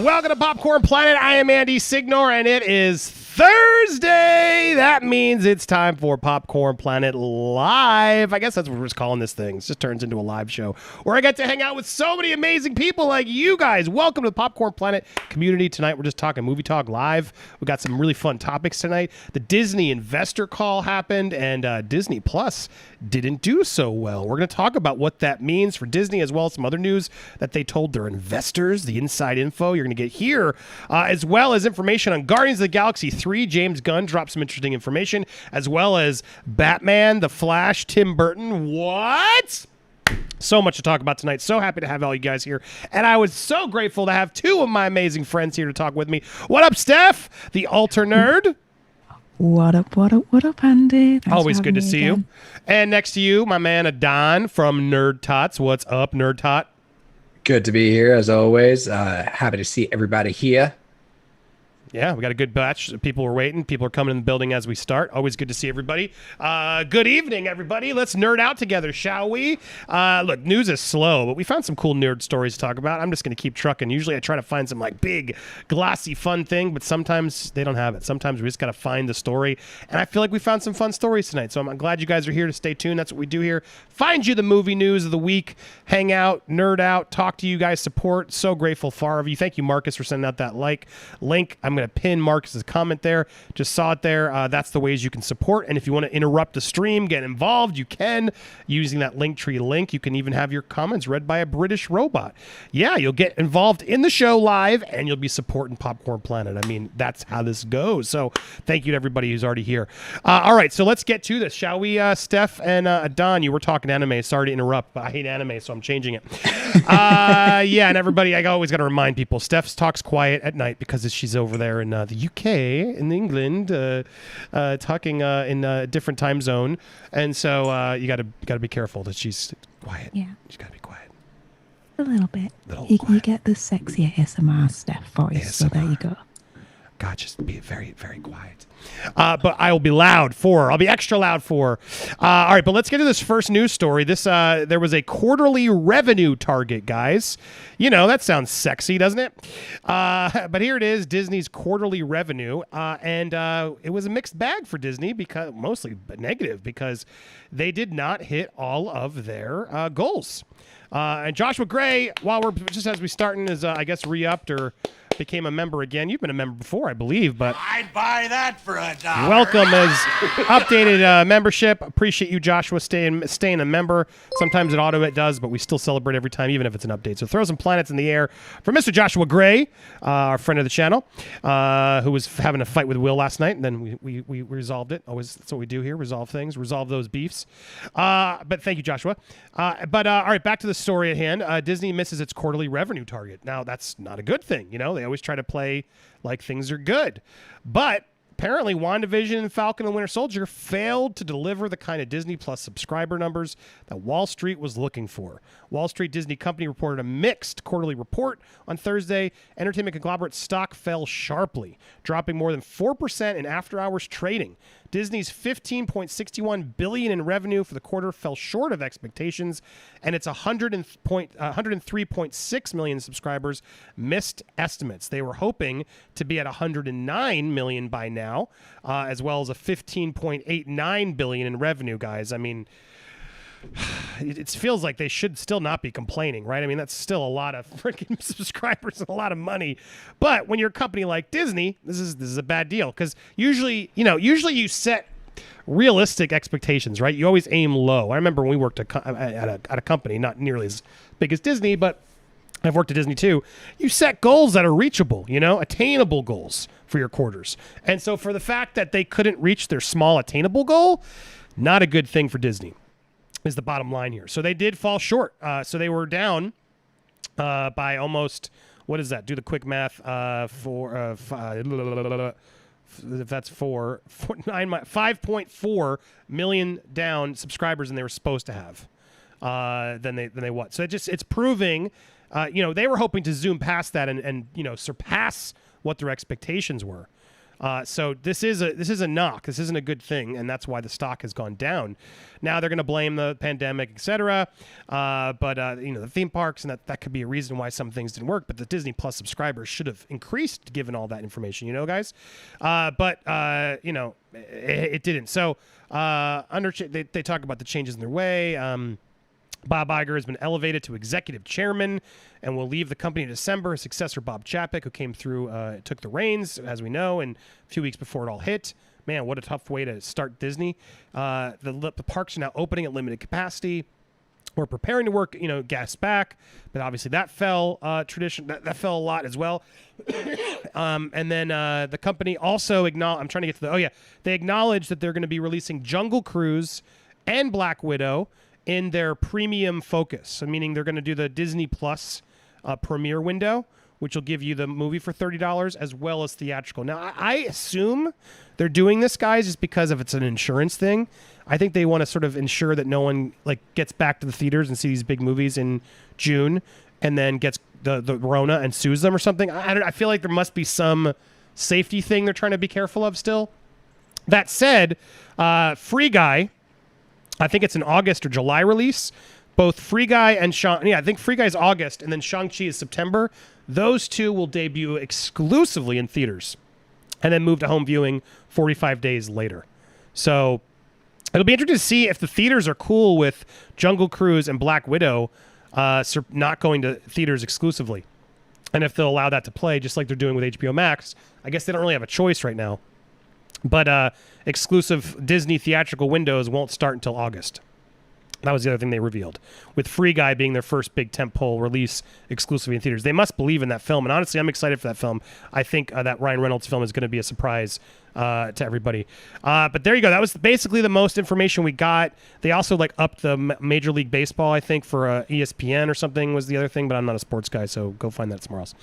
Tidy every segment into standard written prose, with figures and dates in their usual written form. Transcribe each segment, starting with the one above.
Welcome to Popcorn Planet. I am Andy Signore, and it is Thursday. That means it's time for Popcorn Planet Live. I guess that's what we're just calling this thing. It just turns into a live show where I get to hang out with so many amazing people like you guys. Welcome to the Popcorn Planet community. Tonight, we're just talking movie talk live. We got some really fun topics tonight. The Disney investor call happened, and Disney Plus didn't do so well. We're going to talk about what that means for Disney, as well as some other news that they told their investors, the inside info you're going to get here, as well as information on Guardians of the Galaxy 3. James Gunn dropped some interesting information, as well as Batman, The Flash, Tim Burton. What? So much to talk about tonight. So happy to have all you guys here. And I was so grateful to have two of my amazing friends here to talk with me. What up, Steph, the alter nerd? What up, Andy? Thanks Always good to see you. And next to you, my man Adon from Nerd Tots. What's up, Nerd Tot? Good to be here, as always. Happy to see everybody here. Yeah, we got a good batch. People are waiting. People are coming in the building as we start. Always good to see everybody. Good evening, everybody. Let's nerd out together, shall we? Look, news is slow, but we found some cool nerd stories to talk about. I'm just going to keep trucking. Usually I try to find some like big, glossy, fun thing, but sometimes they don't have it. Sometimes we just got to find the story, and I feel like we found some fun stories tonight, so I'm glad you guys are here to stay tuned. That's what we do here. Find you the movie news of the week, hang out, nerd out, talk to you guys, support. So grateful for all of you. Thank you, Marcus, for sending out that link. I'm going to pin Marcus's comment there. Just saw it there. That's the ways you can support. And if you want to interrupt the stream, get involved, you can using that Linktree link. You can even have your comments read by a British robot. Yeah, you'll get involved in the show live, and you'll be supporting Popcorn Planet. I mean, that's how this goes. So thank you to everybody who's already here. All right, so let's get to this, shall we? Steph and Don, you were talking anime. Sorry to interrupt, but I hate anime, so I'm changing it. Yeah, and everybody, I always got to remind people, Steph talks quiet at night because she's over there in the UK, in England, talking in a different time zone, and so you got to be careful that she's quiet. Yeah, she's got to be quiet. A little bit. You get the sexy ASMR Steph voice. ASMR. So there you go. God, just be very, very quiet. But I will be loud for her. I'll be extra loud for her. All right, but let's get to this first news story. There was a quarterly revenue target, guys. You know, that sounds sexy, doesn't it? But here it is, Disney's quarterly revenue. And it was a mixed bag for Disney, because mostly negative, because they did not hit all of their goals. And Joshua Gray, while we're just as we starting, is I guess re-upped or became a member again. You've been a member before, I believe, but I'd buy that for $1. Welcome as updated membership. Appreciate you, Joshua, staying a member. Sometimes it does, but we still celebrate every time, even if it's an update. So throw some planets in the air for Mr. Joshua Gray, our friend of the channel, who was having a fight with Will last night, and then we resolved it. Always, that's what we do here: resolve things, resolve those beefs. But thank you, Joshua. All right, back to the story at hand. Disney misses its quarterly revenue target. Now, that's not a good thing. You know, they always try to play like things are good. But apparently WandaVision and Falcon and Winter Soldier failed to deliver the kind of Disney Plus subscriber numbers that Wall Street was looking for. Wall Street Disney Company reported a mixed quarterly report on Thursday. Entertainment conglomerate stock fell sharply, dropping more than 4% in after-hours trading. Disney's $15.61 billion in revenue for the quarter fell short of expectations, and its 103.6 million subscribers missed estimates. They were hoping to be at 109 million by now, as well as a $15.89 billion in revenue, guys. I mean, it feels like they should still not be complaining, right? I mean, that's still a lot of freaking subscribers and a lot of money. But when you're a company like Disney, this is a bad deal, because usually you set realistic expectations, right? You always aim low. I remember when we worked at a company, not nearly as big as Disney, but I've worked at Disney too. You set goals that are reachable, attainable goals for your quarters. And so for the fact that they couldn't reach their small attainable goal, not a good thing for Disney, is the bottom line here. So they did fall short. So they were down by almost, what is that? Do the quick math. If that's 5.4 million down subscribers than they were supposed to have. Than they what? So it's proving, they were hoping to zoom past that and surpass what their expectations were. So this is a knock. This isn't a good thing, and that's why the stock has gone down. Now they're going to blame the pandemic, etc. But the theme parks, and that could be a reason why some things didn't work. But the Disney Plus subscribers should have increased given all that information, guys. But it didn't. So they talk about the changes in their way. Bob Iger has been elevated to executive chairman and will leave the company in December. His successor, Bob Chapek, who came through, took the reins, as we know, and a few weeks before it all hit. Man, what a tough way to start Disney. The parks are now opening at limited capacity. We're preparing to work, gas back, but obviously that fell. That fell a lot as well. And then the company also I'm trying to get to they acknowledged that they're going to be releasing Jungle Cruise and Black Widow in their premium focus. So meaning they're going to do the Disney Plus premiere window, which will give you the movie for $30 as well as theatrical. Now, I assume they're doing this, guys, just because if it's an insurance thing. I think they want to sort of ensure that no one gets back to the theaters and see these big movies in June and then gets the Rona and sues them or something. I feel like there must be some safety thing they're trying to be careful of still. That said, Free Guy, I think it's an August or July release. Both Free Guy and I think Free Guy is August, and then Shang-Chi is September. Those two will debut exclusively in theaters and then move to home viewing 45 days later. So it'll be interesting to see if the theaters are cool with Jungle Cruise and Black Widow not going to theaters exclusively, and if they'll allow that to play just like they're doing with HBO Max. I guess they don't really have a choice right now. But exclusive Disney theatrical windows won't start until August. That was the other thing they revealed, with Free Guy being their first big tentpole release exclusively in theaters. They must believe in that film, and honestly, I'm excited for that film. I think that Ryan Reynolds film is going to be a surprise to everybody. But there you go. That was basically the most information we got. They also upped the Major League Baseball, I think, for ESPN or something was the other thing, but I'm not a sports guy, so go find that somewhere else.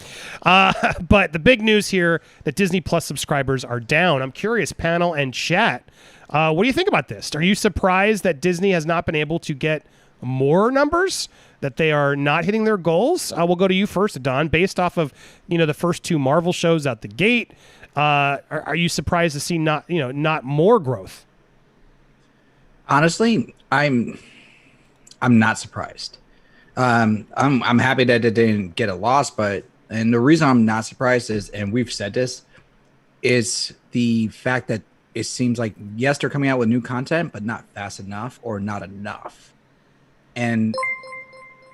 But the big news here, that Disney Plus subscribers are down. I'm curious, panel and chat, what do you think about this? Are you surprised that Disney has not been able to get more numbers, that they are not hitting their goals? We'll go to you first, Don. Based off of the first two Marvel shows out the gate, are you surprised to see not more growth? Honestly, I'm not surprised. I'm happy that it didn't get a loss, and the reason I'm not surprised is, and we've said this, is the fact that it seems like, yes, they're coming out with new content, but not fast enough or not enough. And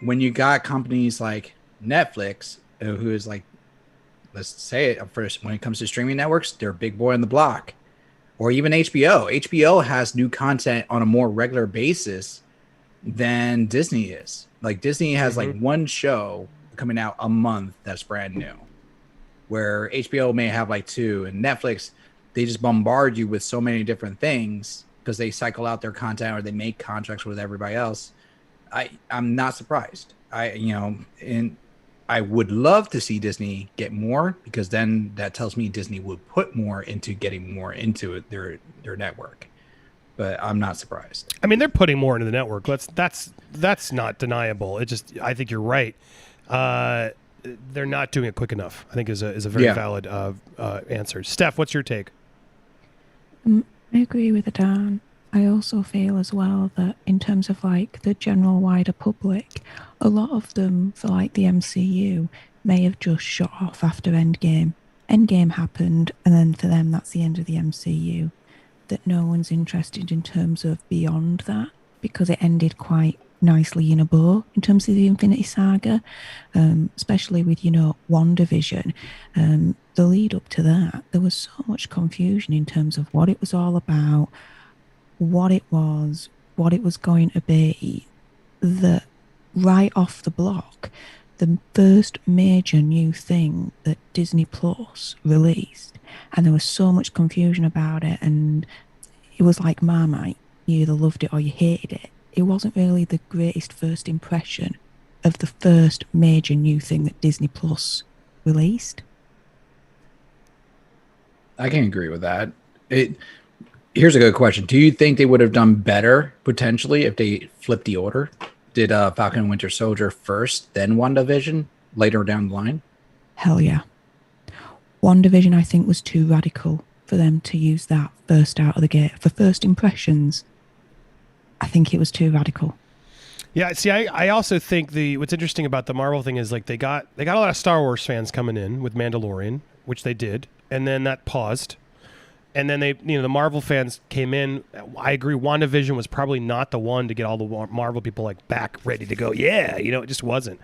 when you got companies like Netflix, who is let's say it first, when it comes to streaming networks, they're a big boy on the block. Or even HBO. HBO has new content on a more regular basis than Disney is. Disney has one show coming out a month that's brand new, where HBO may have two, and Netflix, they just bombard you with so many different things because they cycle out their content or they make contracts with everybody else. I'm not surprised. And I would love to see Disney get more, because then that tells me Disney would put more into getting more into their network. But I'm not surprised. I mean, they're putting more into the network. That's not deniable. I think you're right. They're not doing it quick enough, I think is a very valid answer. Steph, what's your take? I agree with Dan. I also feel as well that in terms of the general wider public, a lot of them for the MCU may have just shut off after Endgame. Endgame happened, and then for them that's the end of the MCU. That no one's interested in terms of beyond that, because it ended quite nicely in a bow in terms of the Infinity Saga, especially with WandaVision. The lead up to that, there was so much confusion in terms of what it was all about, what it was going to be, that right off the block, the first major new thing that Disney Plus released, and there was so much confusion about it, and it was like Marmite. You either loved it or you hated it. It wasn't really the greatest first impression of the first major new thing that Disney Plus released. I can agree with that. Here's a good question. Do you think they would have done better potentially if they flipped the order? Did Falcon and Winter Soldier first, then WandaVision later down the line? Hell yeah. WandaVision, I think, was too radical for them to use that first out of the gate for first impressions. I think it was too radical. Yeah, see, I also think what's interesting about the Marvel thing is like they got a lot of Star Wars fans coming in with Mandalorian, which they did, and then that paused. And then the Marvel fans came in. I agree. WandaVision was probably not the one to get all the Marvel people like back ready to go. Yeah, it just wasn't.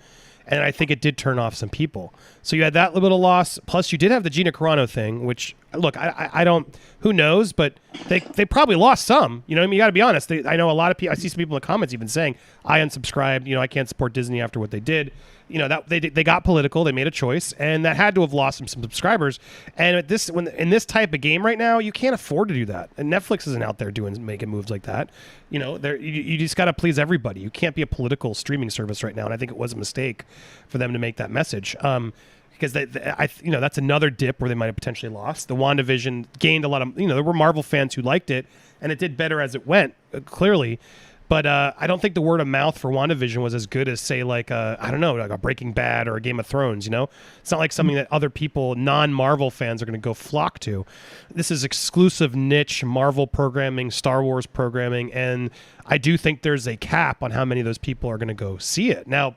And I think it did turn off some people. So you had that little loss. Plus, you did have the Gina Carano thing, which look, I don't. Who knows? But they probably lost some. You know, what I mean, you got to be honest. I know a lot of people. I see some people in the comments even saying, "I unsubscribed. I can't support Disney after what they did." That they got political. They made a choice, and that had to have lost some subscribers. And in this type of game right now, you can't afford to do that. And Netflix isn't out there making moves like that. You just got to please everybody. You can't be a political streaming service right now. And I think it was a mistake for them to make that message. Because that's another dip where they might have potentially lost. The WandaVision gained a lot of, there were Marvel fans who liked it, and it did better as it went, clearly. But I don't think the word of mouth for WandaVision was as good as, say, like a Breaking Bad or a Game of Thrones. It's not like something that other people, non-Marvel fans, are going to go flock to. This is exclusive niche Marvel programming, Star Wars programming, and I do think there's a cap on how many of those people are going to go see it. Now,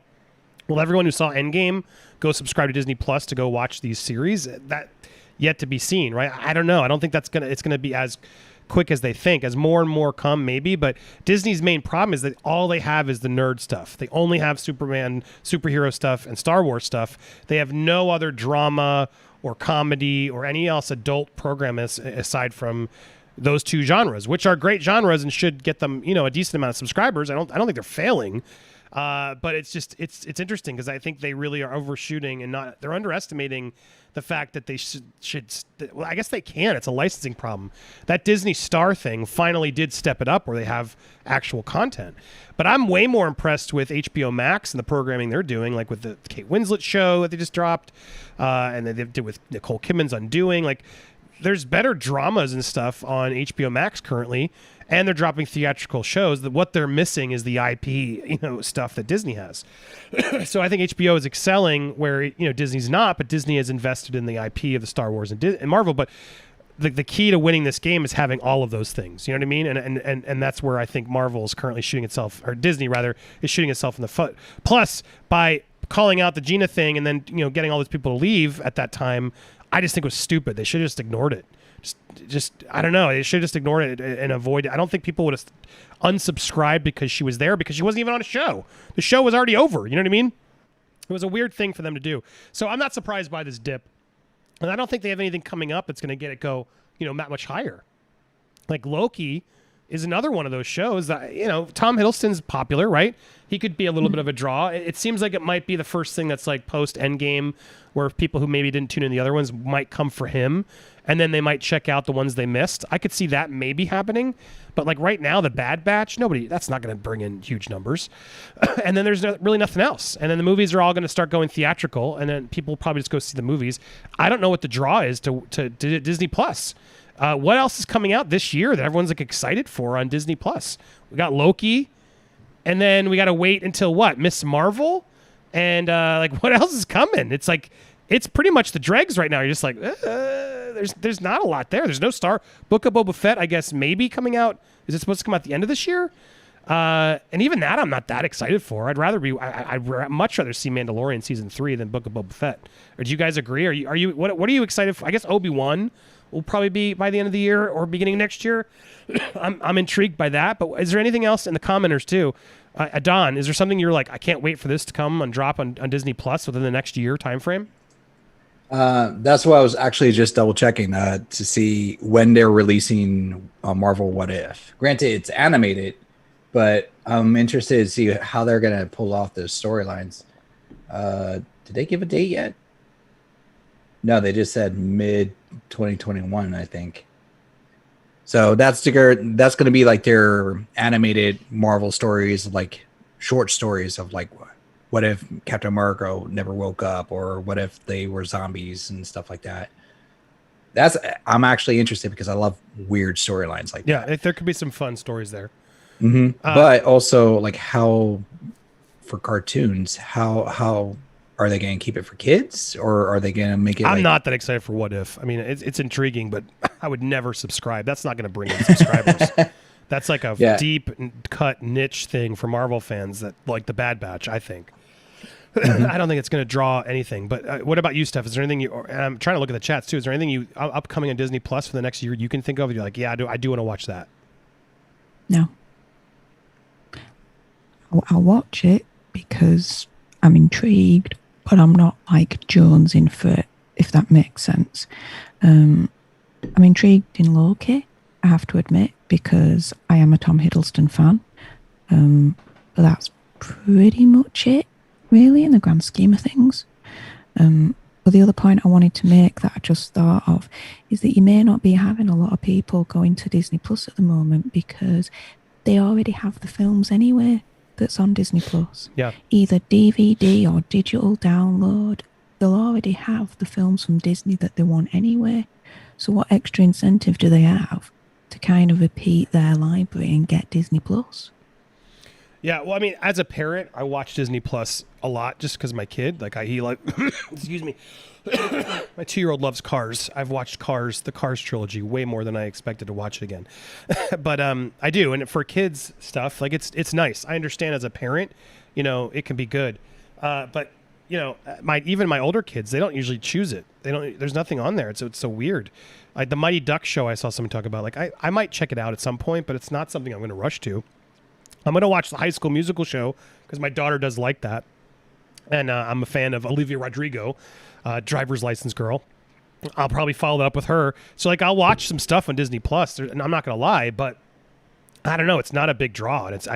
will everyone who saw Endgame go subscribe to Disney Plus to go watch these series? That yet to be seen, right? I don't know. I don't think it's gonna be as quick as they think. As more and more come, maybe. But Disney's main problem is that all they have is the nerd stuff. They only have Superman, superhero stuff, and Star Wars stuff. They have no other drama or comedy or any else adult program aside from those two genres, which are great genres and should get them, a decent amount of subscribers. I don't think they're failing. But it's interesting because I think they really are overshooting and they're underestimating the fact that they should. Well, I guess they can. It's a licensing problem. That Disney Star thing finally did step it up where they have actual content. But I'm way more impressed with HBO Max and the programming they're doing, like with the Kate Winslet show that they just dropped, and they did with Nicole Kidman's Undoing. Like, there's better dramas and stuff on HBO Max currently. And they're dropping theatrical shows. That what they're missing is the IP, stuff that Disney has. So I think HBO is excelling where Disney's not, but Disney has invested in the IP of the Star Wars and Marvel. But the key to winning this game is having all of those things. You know what I mean? And that's where I think Marvel is currently shooting itself, or Disney rather, is shooting itself in the foot. Plus, by calling out the Gina thing and then getting all those people to leave at that time, I just think it was stupid. They should have just ignored it. Just I don't know. They should have just ignored it and avoid it. I don't think people would have unsubscribed because she was there, because she wasn't even on a show. The show was already over. You know what I mean? It was a weird thing for them to do. So I'm not surprised by this dip. And I don't think they have anything coming up that's going to get it go, that much higher. Like Loki is another one of those shows that, Tom Hiddleston's popular, right? He could be a little bit of a draw. It seems like it might be the first thing that's like post Endgame, where people who maybe didn't tune in the other ones might come for him, and then they might check out the ones they missed. I could see that maybe happening, but like right now, the Bad Batch, that's not going to bring in huge numbers. And then there's really nothing else. And then the movies are all going to start going theatrical, and then people will probably just go see the movies. I don't know what the draw is to Disney Plus. What else is coming out this year that everyone's like excited for on Disney Plus? We got Loki, and then we got to wait until what? Miss Marvel, and what else is coming? It's like it's pretty much the dregs right now. You're just like, there's not a lot there. There's no Book of Boba Fett, I guess, maybe coming out. Is it supposed to come out at the end of this year? And even that, I'm not that excited for. I'd much rather see Mandalorian season 3 than Book of Boba Fett. Or do you guys agree? Are you what are you excited for? I guess Obi-Wan will probably be by the end of the year or beginning of next year. I'm intrigued by that. But is there anything else in the commenters too? Don, is there something you're like, I can't wait for this to come and drop on Disney Plus within the next year time frame? That's what I was actually just double checking to see when they're releasing Marvel What If. Granted, it's animated, but I'm interested to see how they're going to pull off those storylines. Did they give a date yet? No, they just said mid 2021, I think. So that's going to be like their animated Marvel stories, like short stories of like, what if Captain America never woke up, or what if they were zombies and stuff like that. I'm actually interested because I love weird storylines like that. Yeah, there could be some fun stories there. Mm-hmm. But also, like, how for cartoons, how are they going to keep it for kids, or are they going to make it? I'm not that excited for What If. I mean, it's intriguing, but I would never subscribe. That's not going to bring in subscribers. That's like a deep cut niche thing for Marvel fans that like the Bad Batch, I think. I don't think it's going to draw anything. But what about you, Steph? Is there anything you? And I'm trying to look at the chats too. Is there anything you upcoming on Disney Plus for the next year you can think of? You're like, yeah, I do want to watch that. No. I'll watch it because I'm intrigued, but I'm not like jonesing for it, if that makes sense. I'm intrigued in Loki, I have to admit, because I am a Tom Hiddleston fan. But that's pretty much it, really, in the grand scheme of things. But the other point I wanted to make that I just thought of is that you may not be having a lot of people going to Disney Plus at the moment because they already have the films anyway that's on Disney Plus. Yeah. Either DVD or digital download. They'll already have the films from Disney that they want anyway. So what extra incentive do they have to kind of repeat their library and get Disney Plus? Yeah, well, I mean, as a parent, I watch Disney Plus a lot just because my kid, excuse me, my 2-year-old loves Cars. I've watched the Cars trilogy, way more than I expected to watch it again. But I do, and for kids stuff, like it's nice. I understand as a parent, it can be good, but even my older kids, they don't usually choose it. There's nothing on there. It's so weird. Like the Mighty Ducks show, I saw someone talk about. Like I might check it out at some point, but it's not something I'm going to rush to. I'm going to watch the High School Musical show because my daughter does like that. And I'm a fan of Olivia Rodrigo, Driver's License Girl. I'll probably follow that up with her. So I'll watch some stuff on Disney Plus. And I'm not going to lie, but I don't know. It's not a big draw. And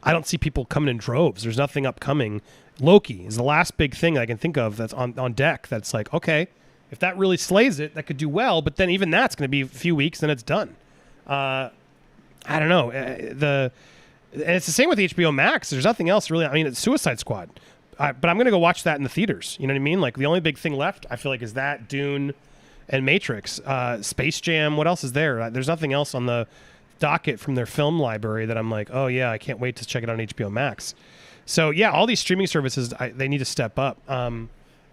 I don't see people coming in droves. There's nothing upcoming. Loki is the last big thing I can think of that's on deck. That's like, okay, if that really slays it, that could do well. But then even that's going to be a few weeks, then it's done. I don't know. And it's the same with HBO Max. There's nothing else really. I mean, it's Suicide Squad. But I'm going to go watch that in the theaters. You know what I mean? Like the only big thing left, I feel like, is that, Dune, and Matrix. Space Jam. What else is there? There's nothing else on the docket from their film library that I'm like, oh yeah, I can't wait to check it out on HBO Max. So yeah, all these streaming services, they need to step up.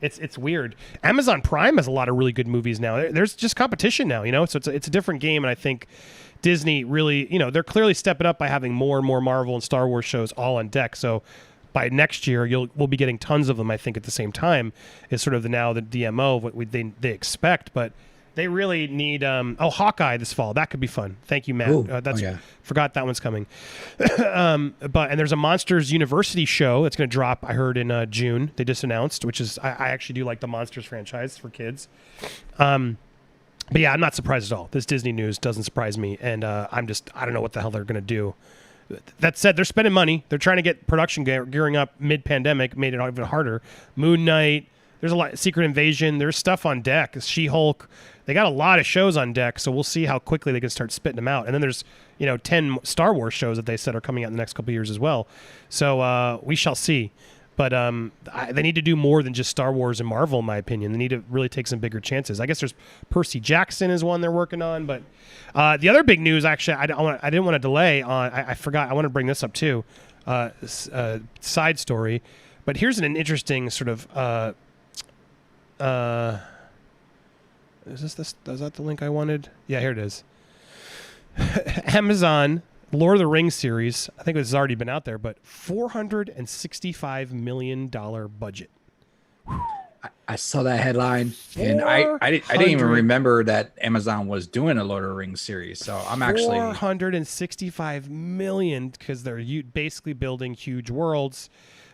It's weird. Amazon Prime has a lot of really good movies now. There's just competition now, so it's a different game, and I think Disney really, they're clearly stepping up by having more and more Marvel and Star Wars shows all on deck. So by next year, we'll be getting tons of them, I think, at the same time. Is sort of the DMO of what they expect, but they really need Hawkeye this fall. That could be fun. Thank you, Matt. Ooh, forgot that one's coming. And there's a Monsters University show that's going to drop, I heard, in June. They just announced, which is I actually do like the Monsters franchise for kids. But yeah, I'm not surprised at all. This Disney news doesn't surprise me, and I don't know what the hell they're going to do. That said, they're spending money. They're trying to get production gearing up mid-pandemic, made it even harder. Moon Knight, there's a lot. Secret Invasion, there's stuff on deck. She-Hulk, they got a lot of shows on deck, so we'll see how quickly they can start spitting them out. And then there's 10 Star Wars shows that they said are coming out in the next couple of years as well. So we shall see. But they need to do more than just Star Wars and Marvel, in my opinion. They need to really take some bigger chances. I guess there's Percy Jackson is one they're working on. But the other big news, actually, I didn't want to delay on. I forgot. I want to bring this up too. Side story. But here's an interesting sort of. Is that the link I wanted? Yeah, here it is. Amazon Lord of the Rings series, I think this has already been out there, but $465 million budget. I saw that headline, and I didn't even remember that Amazon was doing a Lord of the Rings series. So I'm actually $465 million because they're basically building huge worlds.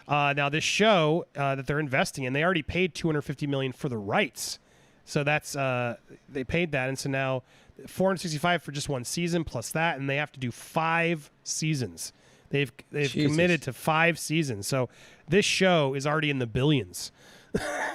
Now this show that they're investing in, they already paid $250 million for the rights, so that's they paid that, and so now $465 for just one season plus that, and they have to do 5 seasons. They've committed to 5 seasons, so this show is already in the billions.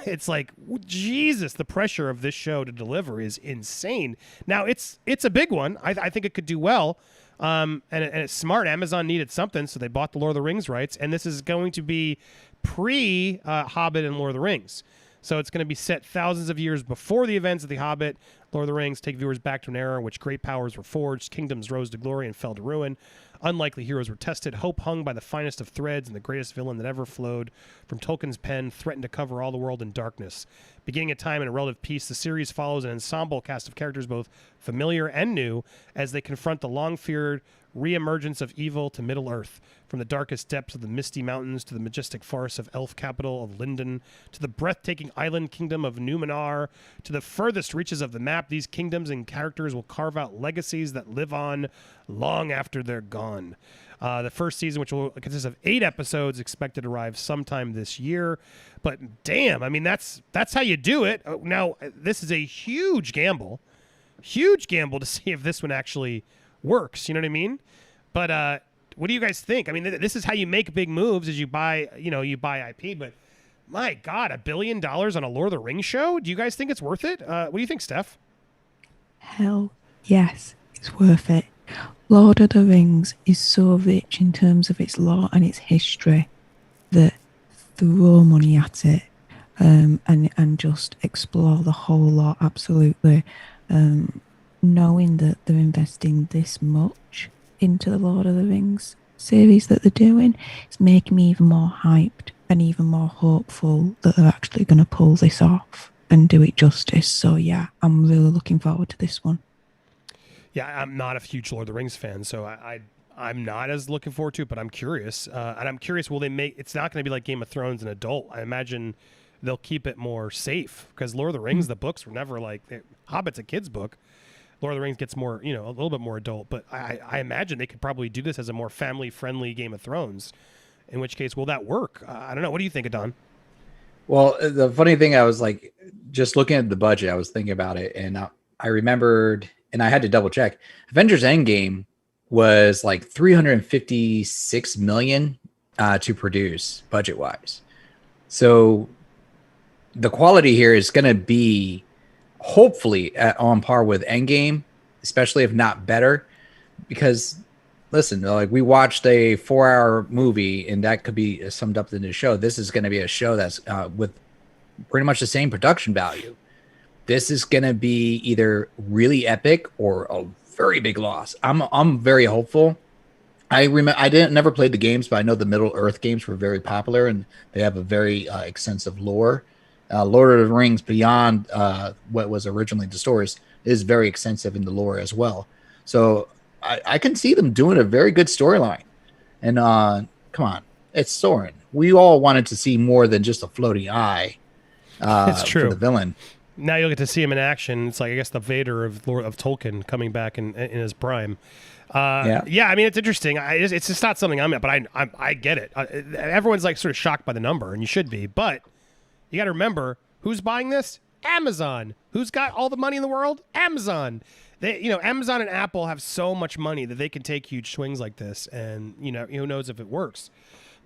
It's like, Jesus, the pressure of this show to deliver is insane. Now it's a big one. I think it could do well. And it's smart. Amazon needed something, so they bought the Lord of the Rings rights, and this is going to be pre Hobbit and Lord of the Rings. So it's going to be set thousands of years before the events of The Hobbit. Lord of the Rings take viewers back to an era in which great powers were forged, kingdoms rose to glory and fell to ruin. Unlikely heroes were tested, hope hung by the finest of threads, and the greatest villain that ever flowed from Tolkien's pen threatened to cover all the world in darkness. Beginning a time in a relative peace, the series follows an ensemble cast of characters both familiar and new as they confront the long-feared re-emergence of evil to Middle-earth. From the darkest depths of the misty mountains to the majestic forests of elf capital of Lindon, to the breathtaking island kingdom of Numenor, to the furthest reaches of the map, these kingdoms and characters will carve out legacies that live on long after they're gone. The first season, which will consist of 8 episodes, expected to arrive sometime this year. But damn, I mean, that's how you do it. Now, this is a huge gamble to see if this one actually works. You know what I mean? But what do you guys think? I mean, this is how you make big moves, as you buy IP. But my God, $1 billion on a Lord of the Rings show? Do you guys think it's worth it? What do you think, Steph? Hell yes, it's worth it. Lord of the Rings is so rich in terms of its lore and its history that throw money at it and just explore the whole lot absolutely. Knowing that they're investing this much into the Lord of the Rings series that they're doing, it's making me even more hyped and even more hopeful that they're actually going to pull this off and do it justice. So yeah, I'm really looking forward to this one. Yeah, I'm not a huge Lord of the Rings fan, so I'm not as looking forward to it, but I'm curious. And I'm curious, will they make... It's not going to be like Game of Thrones and adult. I imagine they'll keep it more safe, because Lord of the Rings, the books were never like... Hobbit's a kid's book. Lord of the Rings gets more, a little bit more adult, but I imagine they could probably do this as a more family-friendly Game of Thrones, in which case, will that work? I don't know. What do you think, Adon? Well, the funny thing, I was like, just looking at the budget, I was thinking about it, and I remembered, and I had to double check. Avengers Endgame was like $356 million to produce budget-wise. So the quality here is going to be hopefully on par with Endgame, especially if not better. Because listen, like, we watched a 4-hour movie, and that could be summed up in the show. This is going to be a show that's with pretty much the same production value. This is going to be either really epic or a very big loss. I'm very hopeful. I never played the games, but I know the Middle Earth games were very popular, and they have a very extensive lore. Lord of the Rings, beyond what was originally the stories, is very extensive in the lore as well. So I can see them doing a very good storyline. And come on, it's Soren. We all wanted to see more than just a floating eye. It's true. For the villain. Now you'll get to see him in action. It's like, I guess, the Vader of Tolkien coming back in his prime. Yeah, I mean, it's interesting. It's just not something I'm at, but I get it. Everyone's like sort of shocked by the number, and you should be. But you got to remember, who's buying this? Amazon. Who's got all the money in the world? Amazon. Amazon and Apple have so much money that they can take huge swings like this, and who knows if it works.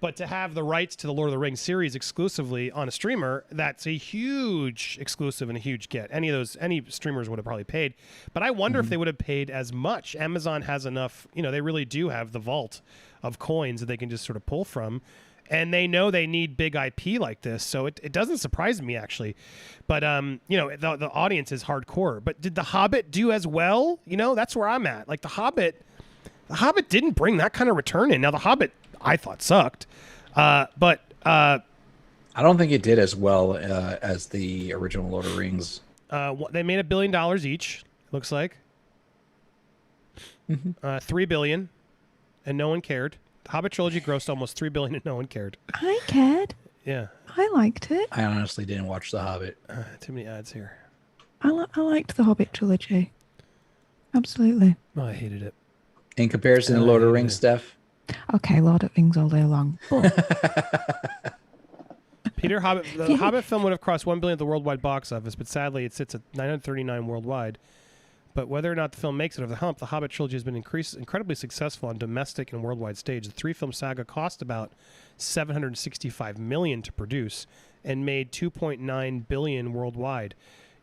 But to have the rights to the Lord of the Rings series exclusively on a streamer, that's a huge exclusive and a huge get. Any streamers would have probably paid. But I wonder if they would have paid as much. Amazon has enough, they really do have the vault of coins that they can just sort of pull from. And they know they need big IP like this. So it doesn't surprise me, actually. But, the audience is hardcore. But did The Hobbit do as well? That's where I'm at. Like, The Hobbit didn't bring that kind of return in. Now, The Hobbit, I thought, sucked. But I don't think it did as well as the original Lord of the Rings. They made $1 billion each, looks like. $3 billion, and no one cared. The Hobbit trilogy grossed almost $3 billion, and no one cared. I cared. Yeah. I liked it. I honestly didn't watch The Hobbit. Too many ads here. I liked the Hobbit trilogy. Absolutely. Oh, I hated it. In comparison to Lord of the Rings, Steph? Okay, Lord of the Rings all day long. But Peter, the Hobbit film would have crossed $1 billion at the worldwide box office, but sadly it sits at $939 worldwide. But whether or not the film makes it over the hump, the Hobbit trilogy has been incredibly successful on domestic and worldwide stage. The 3-film saga cost about $765 million to produce and made $2.9 billion worldwide.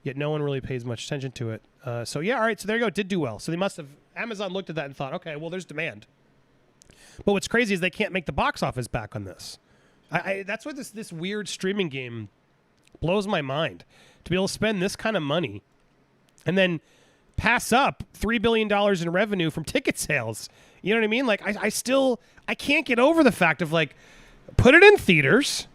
Yet no one really pays much attention to it. All right, so there you go. It did do well. So they must have... Amazon looked at that and thought, okay, well, there's demand. But what's crazy is they can't make the box office back on this. That's why this weird streaming game blows my mind. To be able to spend this kind of money and then pass up $3 billion in revenue from ticket sales. You know what I mean? Like, I can't get over the fact of, like, put it in theaters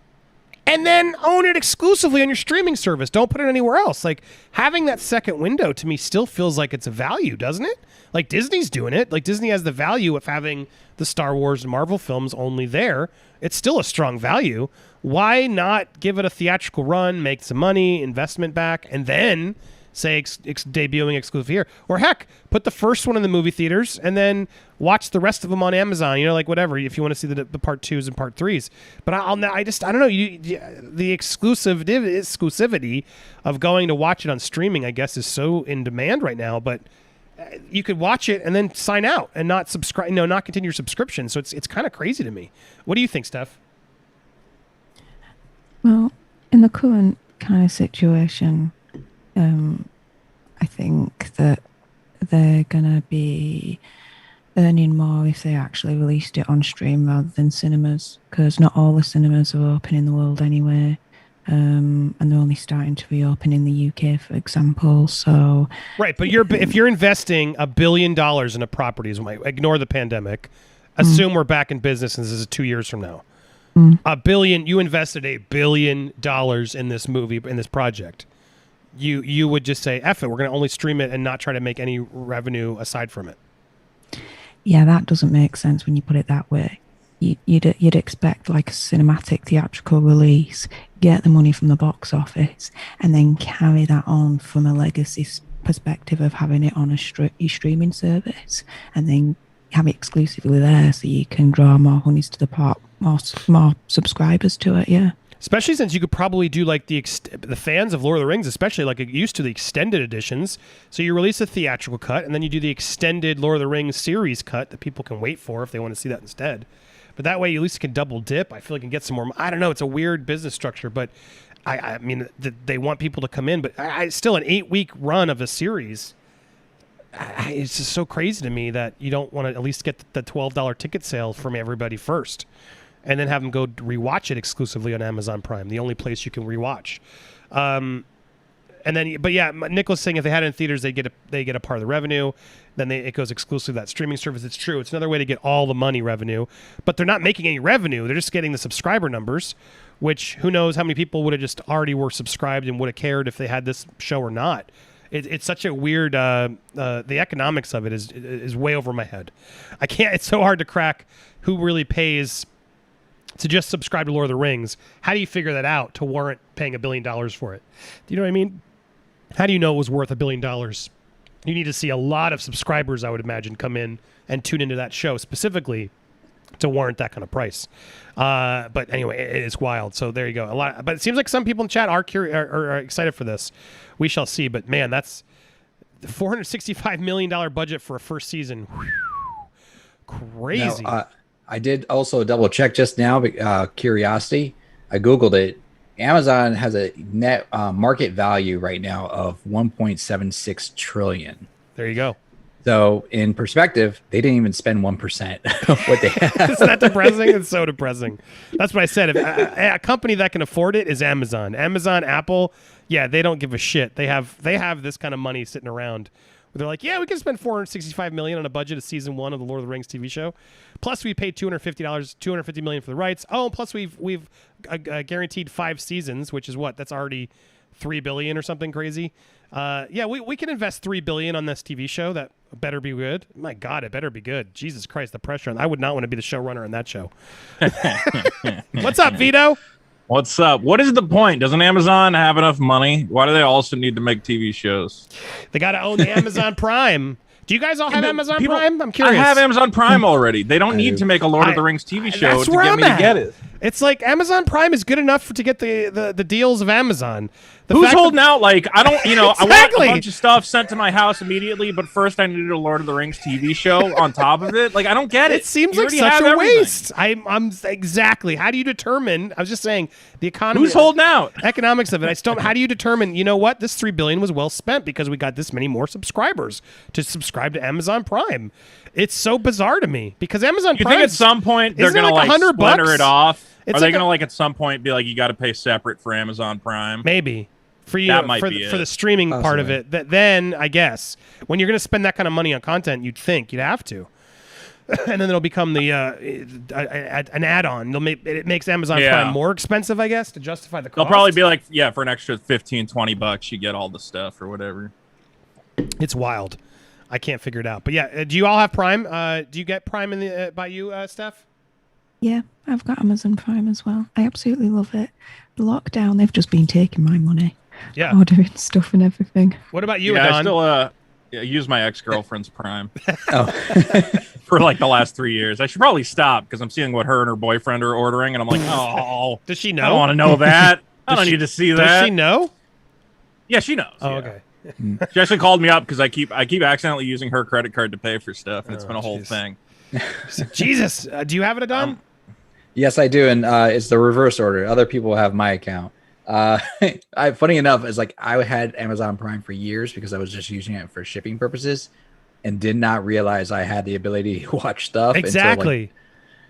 and then own it exclusively on your streaming service. Don't put it anywhere else. Like, having that second window to me still feels like it's a value, doesn't it? Like, Disney's doing it. Like, Disney has the value of having the Star Wars and Marvel films only there. It's still a strong value. Why not give it a theatrical run, make some money, investment back, and then say debuting exclusive here? Or heck, put the first one in the movie theaters and then watch the rest of them on Amazon, you know, like whatever, if you want to see the part 2s and part 3s. But I don't know, the exclusivity of going to watch it on streaming, I guess, is so in demand right now, but you could watch it and then sign out and not subscribe, not continue your subscription. So it's kind of crazy to me. What do you think, Steph? Well, in the current kind of situation, I think that they're going to be earning more if they actually released it on stream rather than cinemas, because not all the cinemas are open in the world anyway, and they're only starting to reopen in the UK, for example. So right, but if you're investing $1 billion in a property, ignore the pandemic, assume we're back in business and this is 2 years from now. $1 billion, you invested $1 billion in this movie, in this project. You would just say, F it, we're going to only stream it and not try to make any revenue aside from it. Yeah, that doesn't make sense when you put it that way. You'd expect like a cinematic theatrical release, get the money from the box office, and then carry that on from a legacy perspective of having it on a streaming service, and then have it exclusively there so you can draw more honeys to the pot, more subscribers to it. Yeah. Especially since you could probably do like the fans of Lord of the Rings, especially like used to the extended editions. So you release a theatrical cut, and then you do the extended Lord of the Rings series cut that people can wait for if they want to see that instead. But that way, you at least can double dip. I feel like you can get some more. I don't know. It's a weird business structure, but I mean, they want people to come in. But still, an 8-week run of a series. It's just so crazy to me that you don't want to at least get the $12 ticket sale from everybody first, and then have them go rewatch it exclusively on Amazon Prime, the only place you can rewatch. But yeah, Nicholas saying if they had it in theaters, they get a part of the revenue. Then it goes exclusively to that streaming service. It's true. It's another way to get all the money revenue, but they're not making any revenue. They're just getting the subscriber numbers, which who knows how many people would have just already were subscribed and would have cared if they had this show or not. It's such a weird. The economics of it is way over my head. I can't. It's so hard to crack who really pays to just subscribe to Lord of the Rings. How do you figure that out to warrant paying $1 billion for it? Do you know what I mean? How do you know it was worth $1 billion? You need to see a lot of subscribers, I would imagine, come in and tune into that show specifically to warrant that kind of price. But anyway, it is wild. So there you go. But it seems like some people in chat are excited for this. We shall see. But man, that's the $465 million budget for a first season. Whew. Crazy. Now, I did also double check just now, curiosity. I Googled it. Amazon has a net market value right now of 1.76 trillion. There you go. So in perspective, they didn't even spend 1% of what they have. Isn't that depressing? It's so depressing. That's what I said. If a company that can afford it is Amazon. Amazon, Apple, yeah, they don't give a shit. They have this kind of money sitting around. They're like, yeah, we can spend $465 million on a budget of season 1 of the Lord of the Rings TV show. Plus, we paid $250 million for the rights. Oh, and plus we've guaranteed 5 seasons, which is what? That's already $3 billion or something crazy. Yeah, we can invest $3 billion on this TV show. That better be good. My God, it better be good. Jesus Christ, the pressure. I would not want to be the showrunner on that show. What's up, Vito? What's up? What is the point? Doesn't Amazon have enough money? Why do they also need to make TV shows? They got to own the Amazon Prime. Do you guys all have Amazon Prime? I'm curious. I have Amazon Prime already. They don't need to make a Lord of the Rings TV show to get me to get it. It's like Amazon Prime is good enough to get the deals of Amazon. Who's holding out? Like, I don't, exactly. I want a bunch of stuff sent to my house immediately, but first I needed a Lord of the Rings TV show on top of it. Like, I don't get it. It seems like such a waste. I'm exactly. How do you determine? I was just saying the economy. Who's holding out? Economics of it. How do you determine? You know what? This $3 billion was well spent because we got this many more subscribers to subscribe to Amazon Prime. It's so bizarre to me because Amazon Prime. You think at some point they're going to like splinter it off? Are they going to like at some point be like, you got to pay separate for Amazon Prime? Maybe. for you That might for, be for it. the streaming part of Possibly. it. Then I guess when you're going to spend that kind of money on content, you'd think you'd have to. And then it'll become the an add-on. It makes Amazon Prime more expensive, I guess, to justify the cost. They'll probably be like, yeah, for an extra $15-$20, you get all the stuff or whatever. It's wild. I can't figure it out. But yeah, do you all have Prime? Do you get Prime by you, Steph? Yeah, I've got Amazon Prime as well. I absolutely love it. The lockdown, they've just been taking my money. Yeah. Ordering stuff and everything. What about you, Yeah, Adon? I still use my ex-girlfriend's Prime Oh. for like the last 3 years. I should probably stop because I'm seeing what her and her boyfriend are ordering, and I'm like, oh, Does she I know? don't want to know that. I don't she- need to see Does that. she know? Yeah, she knows. Oh, yeah. okay. She actually called me up because I keep accidentally using her credit card to pay for stuff, and it's Oh, been a whole jeez. thing. Jesus. Do you have it, Adon? Yes, I do, and it's the reverse order. Other people have my account. Funny enough, is like I had Amazon Prime for years because I was just using it for shipping purposes, and did not realize I had the ability to watch stuff. Exactly. Until,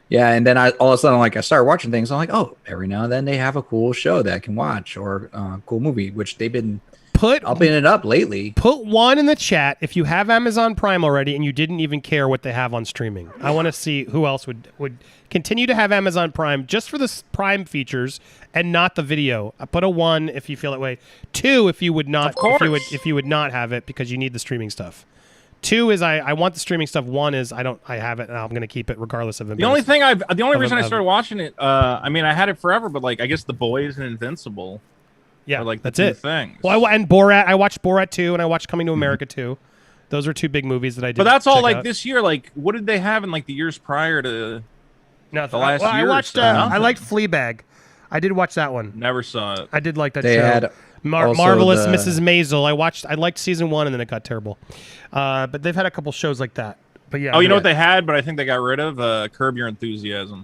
yeah, and then all of a sudden, I started watching things. I'm like, oh, every now and then they have a cool show that I can watch or a cool movie, which they've been upping it up lately. Put one in the chat if you have Amazon Prime already and you didn't even care what they have on streaming. I want to see who else would continue to have Amazon Prime just for the Prime features and not the video. Put a 1 if you feel that way. 2 if you would not. Of course. If you would not have it because you need the streaming stuff. 2 is I want the streaming stuff. 1 is I have it and I'm going to keep it regardless of it. The only reason I started watching it, I mean, I had it forever, but like I guess The Boys and Invincible. Yeah, like that's the two it. things. Well, and Borat. I watched Borat 2 and I watched Coming to America 2. Those are 2 big movies that I did. But that's all check like out. this year. Like, what did they have in like the years prior to? No, the last year I or watched. so. I liked Fleabag. I did watch that one. Never saw it. I did like that They show. had also Marvelous the- Mrs. Maisel. I liked season 1 and then it got terrible. But they've had a couple shows like that. But yeah. Oh, you know what they had, but I think they got rid of? Curb Your Enthusiasm.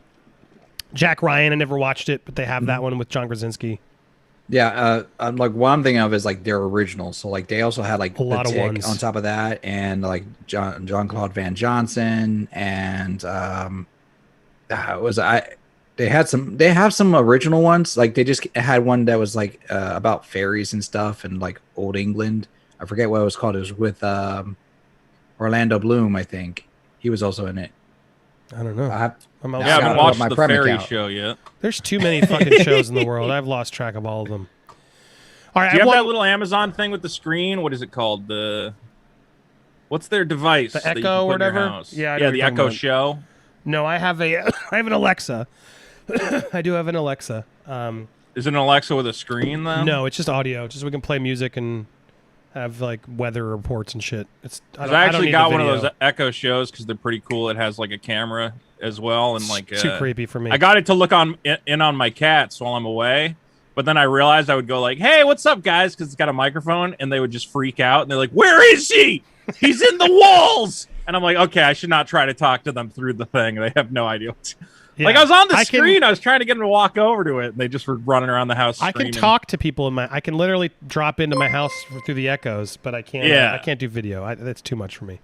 Jack Ryan. I never watched it, but they have that one with John Krasinski. Yeah, like one I'm thinking of is like their original. So like they also had like A lot The of Tick ones. on top of that, and like John-Claude Van Johnson, and they have some original ones. Like they just had one that was like about fairies and stuff and like old England. I forget what it was called. It was with Orlando Bloom, I think. He was also in it. I don't know. I I'm Yeah, I outside. haven't got watched my the Prime Fairy account. Show yet. There's too many fucking shows in the world. I've lost track of all of them. All right. Do you I have want that little Amazon thing with the screen? What is it called? What's their device? The that you Echo can or put in your whatever? house? Yeah, I know yeah, what the you're talking Echo about. Show. No, I have an Alexa. I do have an Alexa. Is it an Alexa with a screen though? No, it's just audio. Just so we can play music and have like weather reports and shit. I don't actually need got the one of video. those Echo shows because they're pretty cool. It has like a camera as well, and like Too creepy for me. I got it to look in on my cats while I'm away, but then I realized I would go like, "Hey, what's up, guys?" Because it's got a microphone, and they would just freak out, and they're like, "Where is he? He's in the walls!" And I'm like, "Okay, I should not try to talk to them through the thing. They have no idea." Yeah. Like I was on the I screen, I was trying to get them to walk over to it, and they just were running around the house. I can screaming. talk to people I can literally drop into my house through the echoes, but I can't. Yeah. I can't do video. That's too much for me.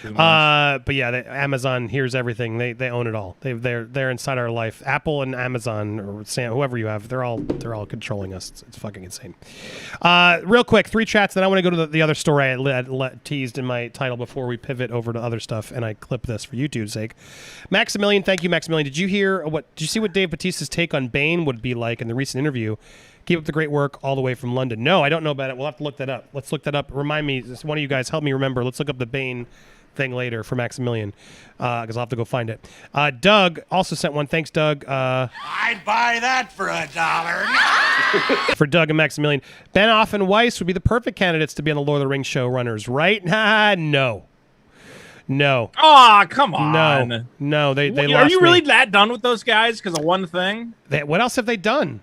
Too much. But yeah, Amazon hears everything. They own it all. They're inside our life. Apple and Amazon or whoever you have, they're all controlling us. It's fucking insane. Real quick, 3 chats. Then I want to go to the other story I teased in my title before we pivot over to other stuff, and I clip this for YouTube's sake. Maximilian, thank you, Maximilian. Did you see what Dave Bautista's take on Bane would be like in the recent interview? Keep up the great work all the way from London. No, I don't know about it. We'll have to look that up. Let's look that up. Remind me, one of you guys help me remember. Let's look up the Bane thing later for Maximilian because I'll have to go find it. Doug also sent one. Thanks, Doug. I'd buy that for $1. For Doug and Maximilian. Benoff and Weiss would be the perfect candidates to be on the Lord of the Rings showrunners, right? No. No. Aw, come on. No. They Are lost you me. really that done with those guys because of one thing? What else have they done?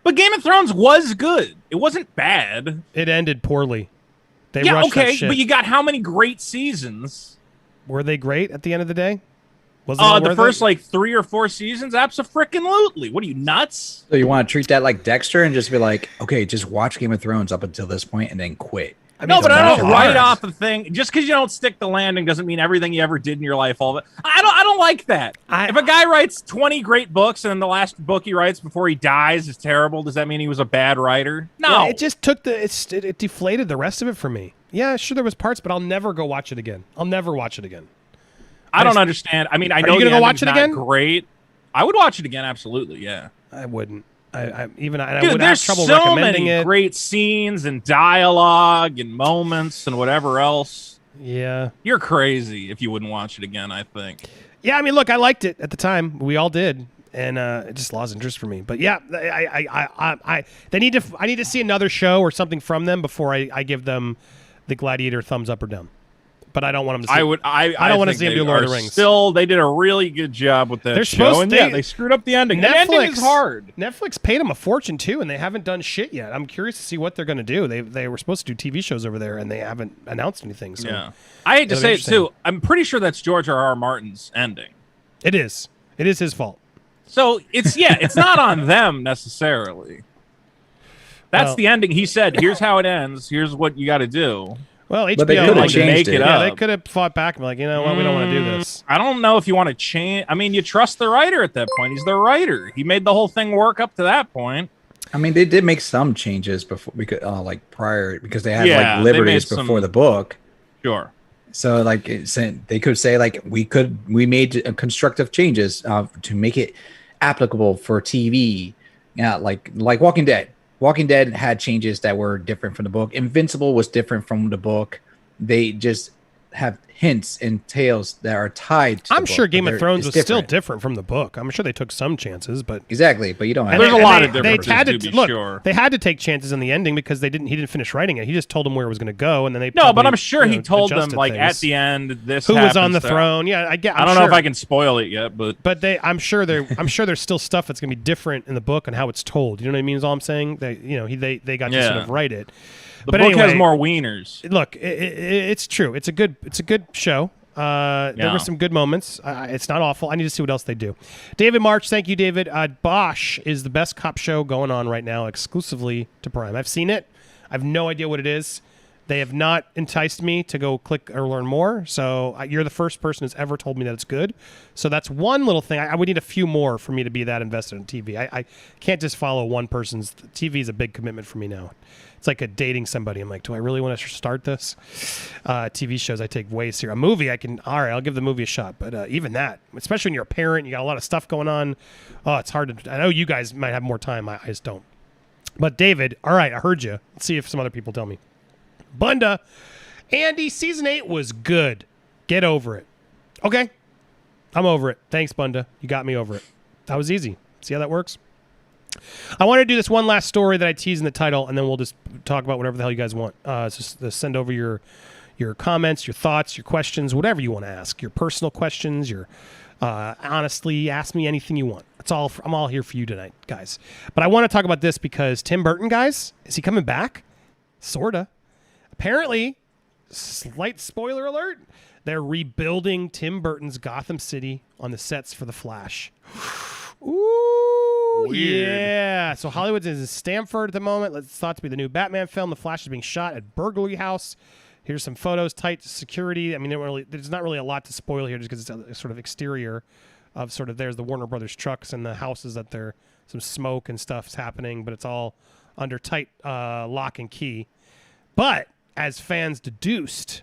But Game of Thrones was good. It wasn't bad. It ended poorly. They Yeah, rushed that okay, shit. but you got how many great seasons? Were they great at the end of the day? Was it all The worth first it? like 3 or 4 seasons, abso-freaking-lutely. What are you, nuts? So you want to treat that like Dexter and just be like, okay, just watch Game of Thrones up until this point and then quit. I mean, No, it's but I about don't write art. off the thing. Just because you don't stick the landing doesn't mean everything you ever did in your life, all of it. I don't like that. If a guy writes 20 great books and then the last book he writes before he dies is terrible, does that mean he was a bad writer? No. Yeah, it just took it deflated the rest of it for me. Yeah, sure, there was parts, but I'll never go watch it again. I'll never watch it again. I don't understand. I mean, I know you gonna go watch it again? Great. I would watch it again, absolutely, yeah. I wouldn't. I Dude, would have there's trouble so recommending many it. great scenes and dialogue and moments and whatever else. Yeah. You're crazy if you wouldn't watch it again, I think. Yeah, I mean, look, I liked it at the time. We all did, and it just lost interest for me. But yeah, I need to see another show or something from them before I give them the Gladiator thumbs up or down. But I don't want them to. I don't want to see them do Lord of the Rings. Still, they did a really good job with that They're show, and supposed- they screwed up the ending. The Netflix ending is hard. Netflix paid them a fortune too, and they haven't done shit yet. I'm curious to see what they're going to do. They were supposed to do TV shows over there, and they haven't announced anything. So Yeah, I hate to it'll be say it interesting. too. I'm pretty sure that's George R.R. Martin's ending. It is. It is his fault. So it's not on them necessarily. That's Well- the ending. He said, "Here's how it ends. Here's what you got to do." Well, But they HBO could've wanted to changed make it. Yeah, up. they could have fought back and be like, you know what, we don't want to do this. I don't know if you want to change. I mean, you trust the writer at that point. He's the writer. He made the whole thing work up to that point. I mean, they did make some changes before, because prior, because they had Yeah, like they liberties made before some- the book. Sure. So like they could say like we made constructive changes to make it applicable for TV. Yeah, like Walking Dead. Walking Dead had changes that were different from the book. Invincible was different from the book. They just have hints and tales that are tied to I'm the sure book, Game but of Thrones was it's still different. different from the book. I'm sure they took some chances, but Exactly, but you don't have And There's they- a lot and of they- differences, They had to to be look. sure. They had to take chances in the ending because he didn't finish writing it. He just told them where it was going to go, and then they No, but probably, I'm sure he told them adjusted like at things. the end this. Who was on happens the to- throne. Yeah, I don't know if I can spoil it yet, but I'm sure there's still stuff that's going to be different in the book and how it's told. You know what I mean? Is all I'm saying. They got to sort Yeah. of write it. the But book has anyway, more wieners. Look, it's true. It's a good show. There Yeah. were some good moments. It's not awful. I need to see what else they do. David March, thank you, David. Bosch is the best cop show going on right now, exclusively to Prime. I've seen it. I have no idea what it is. They have not enticed me to go click or learn more. So you're the first person who's ever told me that it's good. So that's one little thing. I would need a few more for me to be that invested in TV. I can't just follow one person's. TV is a big commitment for me now. It's like dating somebody. I'm like, do I really want to start this? TV shows I take way serious. A movie, all right, I'll give the movie a shot. But even that, especially when you're a parent, you got a lot of stuff going on. Oh, it's hard to. I know you guys might have more time. I just don't. But David, all right, I heard you. Let's see if some other people tell me. Bunda, Andy, season 8 was good. Get over it. Okay. I'm over it. Thanks, Bunda. You got me over it. That was easy. See how that works? I want to do this one last story that I teased in the title, and then we'll just talk about whatever the hell you guys want. Just send over your comments, your thoughts, your questions, whatever you want to ask. Your personal questions, honestly, ask me anything you want. I'm all here for you tonight, guys. But I want to talk about this because Tim Burton, guys, is he coming back? Sorta. Apparently, slight spoiler alert, they're rebuilding Tim Burton's Gotham City on the sets for The Flash. Ooh, Weird. yeah. So Hollywood's in Stamford at the moment. It's thought to be the new Batman film. The Flash is being shot at Burglary House. Here's some photos, tight security. I mean, there's not really a lot to spoil here just because it's a sort of exterior of sort of there's the Warner Brothers trucks and the houses that there's some smoke and stuff's happening, but it's all under tight lock and key. But as fans deduced,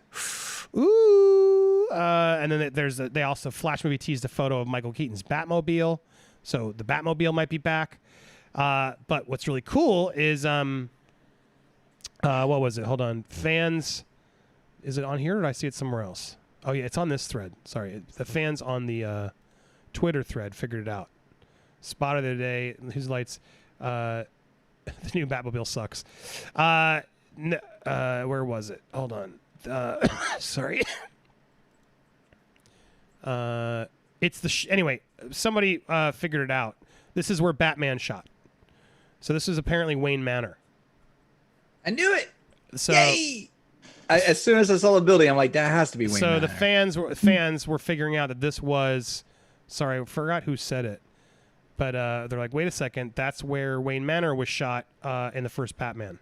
and then they also Flash movie teased a photo of Michael Keaton's Batmobile, so the Batmobile might be back. But what's really cool is what was it? Hold on, fans. Is it on here or did I see it somewhere else? Oh yeah, it's on this thread. Sorry, the fans on the Twitter thread figured it out. Spot of the day. Whose lights? The new Batmobile sucks. Where was it? Hold on. Sorry. It's anyway. Somebody figured it out. This is where Batman shot. So this is apparently Wayne Manor. I knew it. So Yay! As soon as I saw the building, I'm like, that has to be Wayne so Manor. the fans were figuring out that this was. Sorry, I forgot who said it, but they're like, wait a second, that's where Wayne Manor was shot in the first Batman.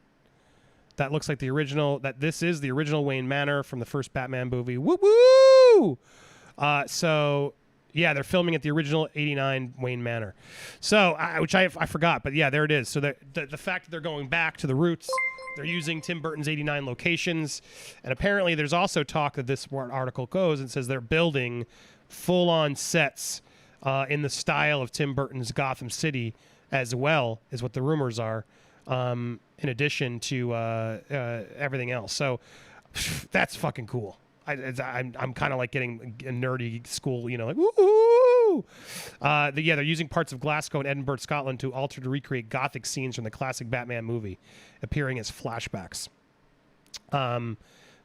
that looks like the original. That this is the original Wayne Manor from the first Batman movie. Woo woo! So yeah, they're filming at the original '89 Wayne Manor. So which I forgot, but yeah, there it is. So the fact that they're going back to the roots. They're using Tim Burton's 89 locations. And apparently there's also talk that this article goes and says they're building full-on sets in the style of Tim Burton's Gotham City as well, is what the rumors are, in addition to everything else. So that's fucking cool. I'm kind of like getting a nerdy school, like, woo! They're using parts of Glasgow and Edinburgh, Scotland to recreate Gothic scenes from the classic Batman movie, appearing as flashbacks. So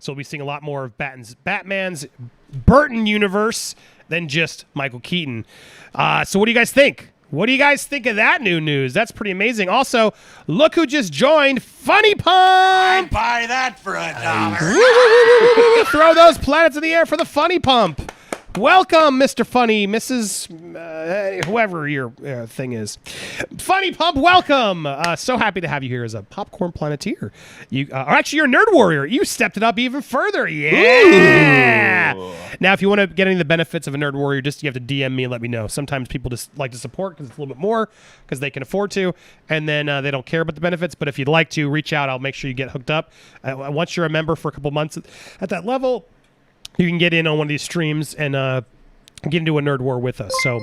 we'll be seeing a lot more of Batman's Burton universe than just Michael Keaton. So what do you guys think? What do you guys think of that new news? That's pretty amazing. Also, look who just joined, Funny Pump! I'd buy that for $1. Throw those planets in the air for the Funny Pump. Welcome, Mr. Funny, Mrs. Whoever your thing is. Funny Pump, welcome. So happy to have you here as a Popcorn Planeteer. Actually, you're a Nerd Warrior. You stepped it up even further. Yeah. Ooh. Now, if you want to get any of the benefits of a Nerd Warrior, you have to DM me and let me know. Sometimes people just like to support because it's a little bit more because they can afford to, and then they don't care about the benefits. But if you'd like to, reach out. I'll make sure you get hooked up. Once you're a member for a couple months at that level, you can get in on one of these streams and get into a nerd war with us. So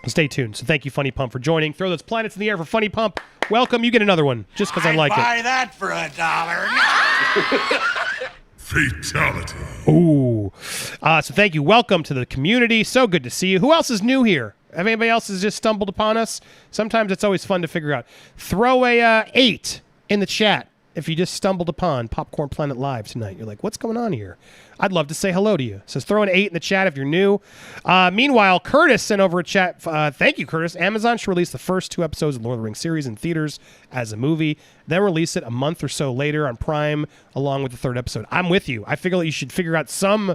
stay tuned. So thank you, Funny Pump, for joining. Throw those planets in the air for Funny Pump. Welcome. You get another one just because I like it. I'd buy that for $1. Fatality. Ooh. So thank you. Welcome to the community. So good to see you. Who else is new here? If anybody else has just stumbled upon us, sometimes it's always fun to figure out. Throw a 8 in the chat if you just stumbled upon Popcorn Planet Live tonight. You're like, what's going on here? I'd love to say hello to you. So throw an 8 in the chat if you're new. Meanwhile, Curtis sent over a chat. Thank you, Curtis. Amazon should release the first 2 episodes of Lord of the Rings series in theaters as a movie, then release it a month or so later on Prime along with the 3rd episode. I'm with you. I figure that you should figure out some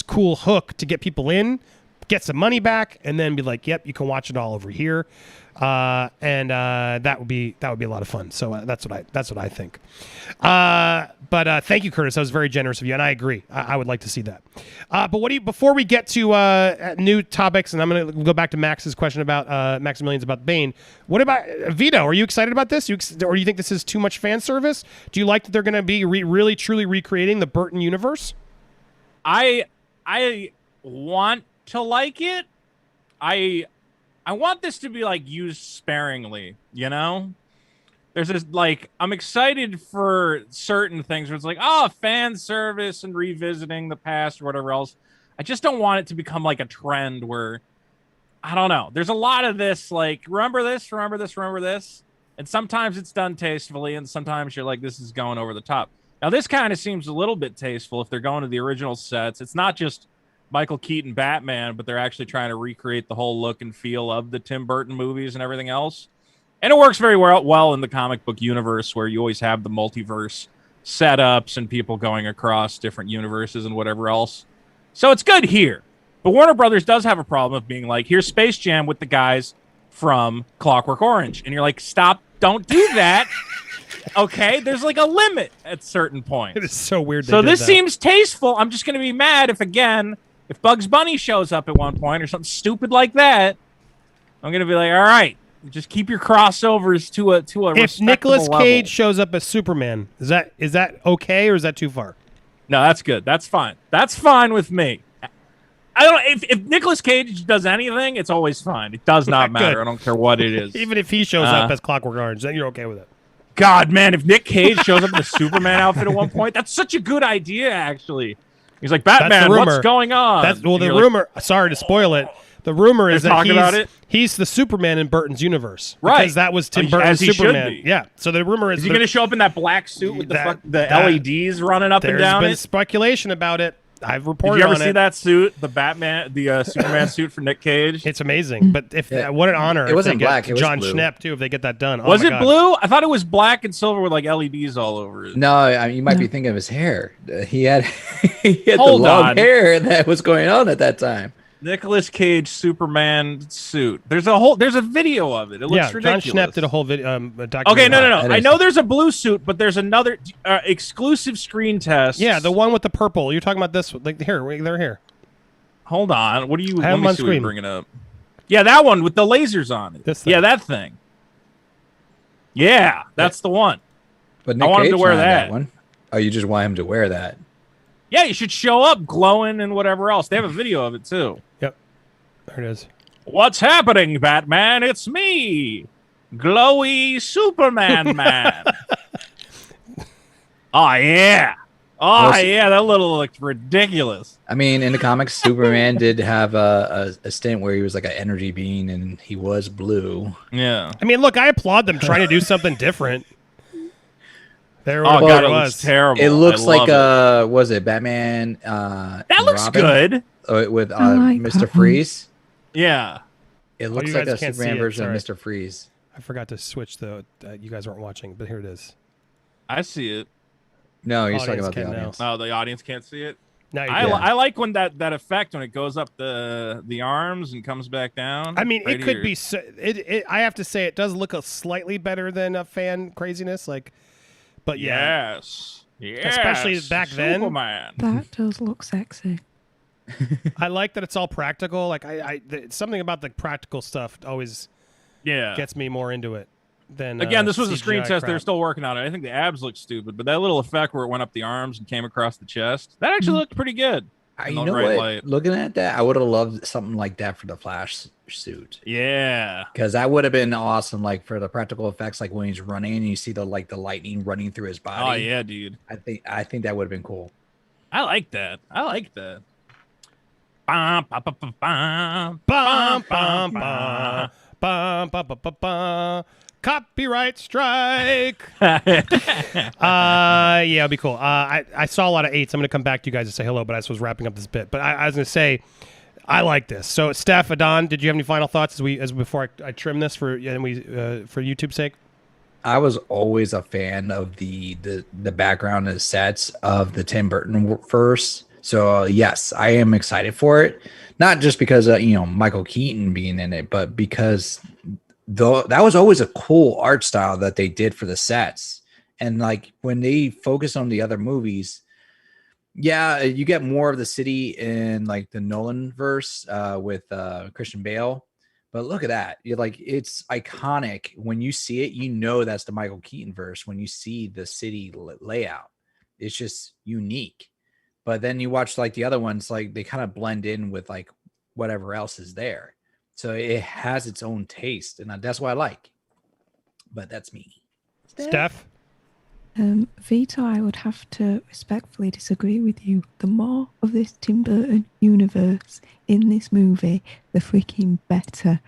cool hook to get people in, get some money back, and then be like, yep, you can watch it all over here. And that would be a lot of fun. So that's what I think. But thank you, Curtis. That was very generous of you, and I agree. I would like to see that. But before we get to new topics, and I'm going to go back to Max's question about Maximilian's about Bane. What about Vito? Are you excited about this? Or do you think this is too much fan service? Do you like that they're going to be really truly recreating the Burton universe? I want to like it. I want this to be like used sparingly, There's this I'm excited for certain things where it's like, fan service and revisiting the past or whatever else. I just don't want it to become like a trend where, I don't know. There's a lot of this, remember this, remember this, remember this. And sometimes it's done tastefully, and sometimes you're like, this is going over the top. Now, this kind of seems a little bit tasteful if they're going to the original sets. It's not just Michael Keaton Batman, but they're actually trying to recreate the whole look and feel of the Tim Burton movies and everything else. And it works very well in the comic book universe where you always have the multiverse setups and people going across different universes and whatever else. So it's good here. But Warner Brothers does have a problem of being like, here's Space Jam with the guys from Clockwork Orange. And you're like, stop, don't do that. Okay, there's like a limit at certain points. It is so weird. So this seems tasteful. I'm just going to be mad if Bugs Bunny shows up at one point or something stupid like that. I'm going to be like, all right, just keep your crossovers to a if Nicolas Cage shows up as Superman, is that okay or is that too far? No, that's good. That's fine. That's fine with me. I don't. If Nicolas Cage does anything, it's always fine. It does not matter. I don't care what it is. Even if he shows up as Clockwork Orange, then you're okay with it. God, man, if Nick Cage shows up in the Superman outfit at one point, that's such a good idea, actually. He's like, Batman, what's going on? The rumor, sorry to spoil it, the rumor is that he's the Superman in Burton's universe. Right. Because that was Tim Burton's Superman. Yeah. So the rumor is... Is he going to show up in that black suit with the LEDs running up and down? There's been speculation about it. I've reported on it. Did you ever see that suit, the Superman suit for Nick Cage? It's amazing. But what an honor. It wasn't black. It was John blue. Schnepp, too, if they get that done. Was it blue? I thought it was black and silver with like LEDs all over it. No, you might be thinking of his hair. He had the long hair that was going on at that time. Nicolas Cage Superman suit. There's a video of it. It looks ridiculous. John Schnepp did a whole video. Documentary. Okay, no. I know there's a blue suit, but there's another exclusive screen test. Yeah, the one with the purple. You're talking about this. Like here, they're here. Hold on. What are you? I have Let me on see what screen. you're bringing up. Yeah, that one with the lasers on it. This thing. Yeah, that thing. Yeah, that's the one. But Nick I want him Cage to wear not that. one. Oh, you just want him to wear that? Yeah, you should show up glowing and whatever else. They have a video of it too. Yep, there it is. What's happening, Batman? It's me, glowy Superman man. Oh yeah. Oh yeah, that little looked ridiculous. I mean, in the comics, Superman did have a stint where he was like an energy being, and he was blue. Yeah. I mean, look, I applaud them trying to do something different. There Oh it god, it was. looks terrible. It looks I like love it. was it Batman? That looks Robin? good. With I like Mr. that one. Freeze. Yeah. It looks you like guys a can't see Superman it, version sorry. of Mr. Freeze. I forgot to switch the. You guys aren't watching, but here it is. I see it. No, he's talking Audience about the can now. audience. Oh, the audience can't see it. Now you I, can. Yeah. I like when that effect when it goes up the arms and comes back down. I mean, right it could here. be. I have to say, it does look a slightly better than a fan craziness. Like, but yeah, Yes. Especially back then. Superman. That does look sexy. I like that it's all practical. Like, something about the practical stuff always Yeah. gets me more into it than. Again, this was a CGI screen test. crap. They're still working on it. I think the abs look stupid, but that little effect where it went up the arms and came across the chest, that actually looked pretty good. You In the know right what? light. Looking at that, I would have loved something like that for the Flash suit, Yeah. because that would have been awesome. Like for the practical effects, like when he's running and you see the lightning running through his body. Oh yeah, dude. I think that would have been cool. I like that. Bum, ba, ba, ba, bum, Bum, bum, bum, bum, bum, bum, bum, bum, bum. Copyright strike. Yeah, it'll be cool. I saw a lot of 8s. I'm going to come back to you guys and say hello, but I just was wrapping up this bit. But I was going to say, I like this. So, Steph, Adon, did you have any final thoughts as before I trim this for YouTube's sake? I was always a fan of the background and the sets of the Tim Burton verse. So yes, I am excited for it. Not just because Michael Keaton being in it, but because that was always a cool art style that they did for the sets. And like when they focus on the other movies, yeah, you get more of the city in like the Nolan verse with Christian Bale. But look at that. You're like, it's iconic. When you see it, that's the Michael Keaton verse. When you see the city layout, it's just unique. But then you watch like the other ones, like they kind of blend in with like whatever else is there. So it has its own taste. And that's what I like. But that's me. Steph? Vito, I would have to respectfully disagree with you. The more of this Tim Burton universe in this movie, the freaking better.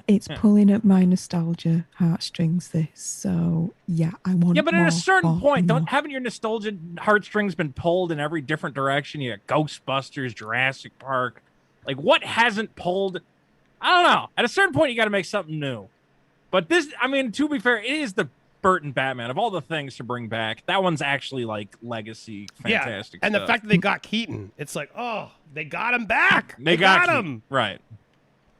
It's pulling at my nostalgia heartstrings, this. So, yeah, I want Yeah, but at more, a certain more, point, more. haven't your nostalgia heartstrings been pulled in every different direction? You got Ghostbusters, Jurassic Park. Like, what hasn't pulled? I don't know. At a certain point, you got to make something new. But this, I mean, to be fair, it is the Burton Batman. Of all the things to bring back, that one's actually like legacy, fantastic. Yeah, and stuff. the fact that they got Keaton, it's like, oh, they got him back. They got him. Right.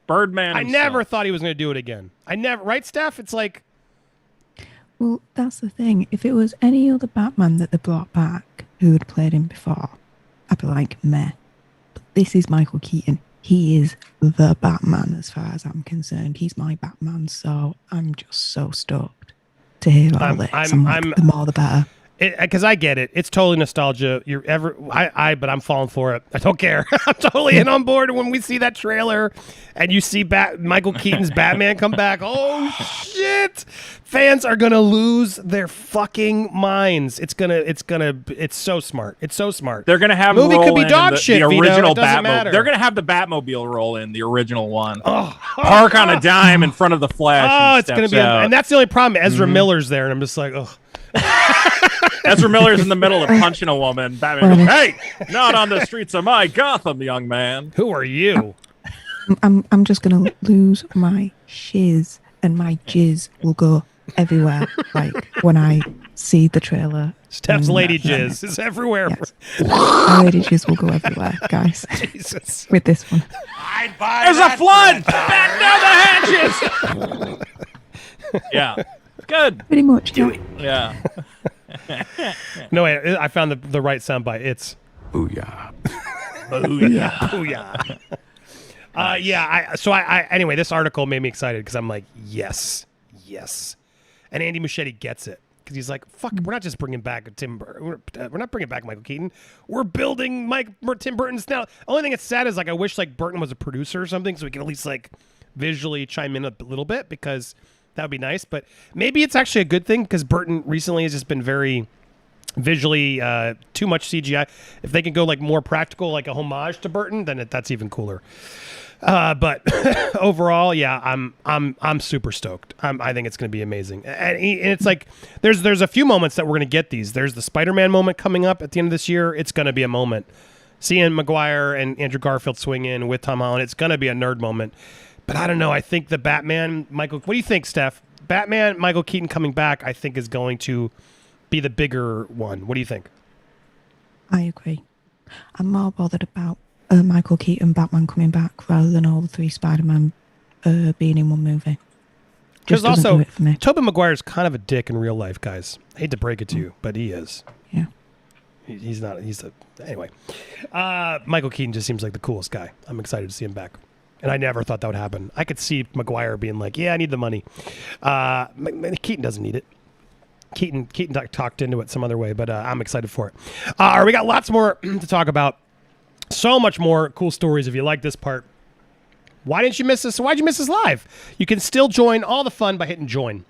Birdman. I himself. never thought he was going to do it again. Right, Steph? It's like, Well, that's the thing. If it was any other Batman that they brought back who had played him before, I'd be like, meh. But this is Michael Keaton. He is the Batman as far as I'm concerned. He's my Batman, so I'm just so stoked to hear all this. I'm like, the more the better. because I get it. It's totally nostalgia. But I'm falling for it. I don't care. I'm totally in on board when we see that trailer and you see Michael Keaton's Batman come back. Oh shit! Fans are gonna lose their fucking minds. It's so smart. It's so smart. They're gonna have movie him could roll be in dog the, shit. The Vito. original It doesn't Batmobile. matter. They're gonna have the Batmobile roll in the original one. Oh, Park on a dime in front of the Flash. oh, and it's gonna steps be, out. and that's the only problem. Ezra Miller's there, and I'm just like, oh. Ezra Miller's in the middle of punching a woman. Batman goes, "Hey, not on the streets of my Gotham, young man." Who are you? I'm just gonna lose my shiz and my jizz will go everywhere. Like when I see the trailer. Steph's lady jizz is everywhere. Yes. Our lady jizz will go everywhere, guys. Jesus. With this one. I'd buy There's a that flood! for $1. Back down the hatches! Yeah. Good. Pretty much. Yeah. Yeah. No, wait, I found the right soundbite. It's Booyah. booyah. Booyah. Anyway, this article made me excited because I'm like, yes. And Andy Muschietti gets it. Because he's like, fuck, we're not just bringing back we're not bringing back Michael Keaton. We're building Tim Burton's now. Only thing that's sad is like I wish like Burton was a producer or something so we could at least like visually chime in a little bit because that would be nice. But maybe it's actually a good thing because Burton recently has just been very visually too much CGI. If they can go like more practical, like a homage to Burton, then that's even cooler. But overall, yeah, I'm super stoked. I think it's going to be amazing, and it's like there's a few moments that we're going to get these. There's the Spider-Man moment coming up at the end of this year. It's going to be a moment. Seeing Maguire and Andrew Garfield swing in with Tom Holland, it's going to be a nerd moment. But I don't know. I think the Batman, Michael. What do you think, Steph? Batman, Michael Keaton coming back, I think is going to be the bigger one. What do you think? I agree. I'm more bothered about Michael Keaton Batman coming back rather than all the three Spider-Man being in one movie. Because Just doesn't also, do it for me. Tobey Maguire's kind of a dick in real life, guys. I hate to break it to you, but he is. Yeah. He's not. Anyway. Michael Keaton just seems like the coolest guy. I'm excited to see him back. And I never thought that would happen. I could see Maguire being like, yeah, I need the money. Keaton doesn't need it. Keaton talked into it some other way, but I'm excited for it. We got lots more to talk about. So much more cool stories. If you like this part, why didn't you miss this? Why'd you miss this live? You can still join all the fun by hitting join.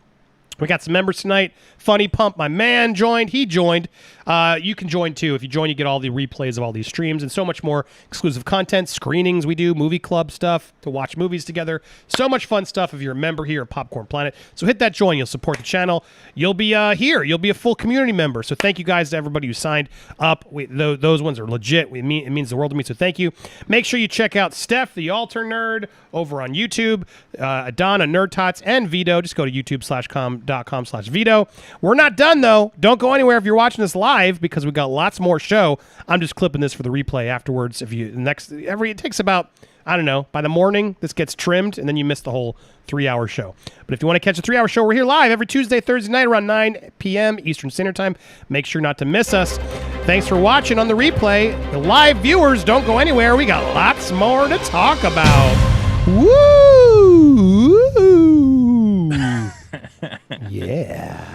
We got some members tonight. Funny Pump, my man, joined. He joined. You can join too. If you join, you get all the replays of all these streams and so much more exclusive content, screenings we do, movie club stuff to watch movies together. So much fun stuff if you're a member here at Popcorn Planet. So hit that join. You'll support the channel. You'll be here. You'll be a full community member. So thank you guys to everybody who signed up. Those ones are legit. It means the world to me. So thank you. Make sure you check out Steph, the Alter Nerd, over on YouTube. Adana, Nerd Tots, and Vito. Just go to youtube.com/Vito. We're not done though. Don't go anywhere if you're watching this live because we got lots more show. I'm just clipping this for the replay afterwards. It takes about, I don't know, by the morning this gets trimmed and then you miss the whole 3-hour show. But if you want to catch a 3-hour show, we're here live every Tuesday, Thursday night around 9 p.m. Eastern Standard Time. Make sure not to miss us. Thanks for watching on the replay. The live viewers, don't go anywhere. We got lots more to talk about. Woo! Yeah.